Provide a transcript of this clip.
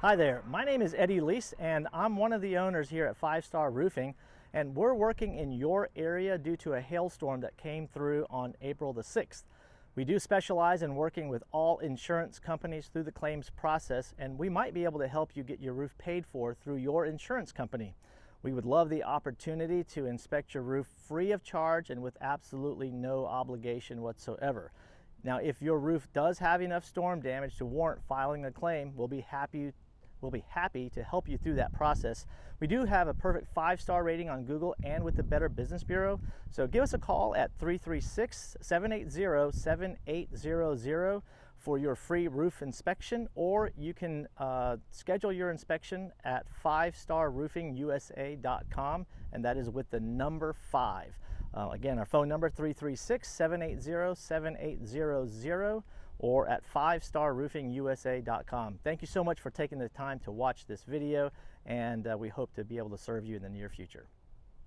Hi there, my name is Eddie Lease and I'm one of the owners here at 5 Star Roofing, and we're working in your area due to a hailstorm that came through on April the 6th. We do specialize in working with all insurance companies through the claims process, and we might be able to help you get your roof paid for through your insurance company. We would love the opportunity to inspect your roof free of charge and with absolutely no obligation whatsoever. Now, if your roof does have enough storm damage to warrant filing a claim, we'll be happy to help you through that process. We do have a perfect 5-star rating on Google and with the Better Business Bureau. So give us a call at 336-780-7800 for your free roof inspection, or you can schedule your inspection at 5starroofingusa.com, and that is with the number 5. Again, our phone number 336-780-7800 or at 5starroofingusa.com. Thank you so much for taking the time to watch this video, and we hope to be able to serve you in the near future.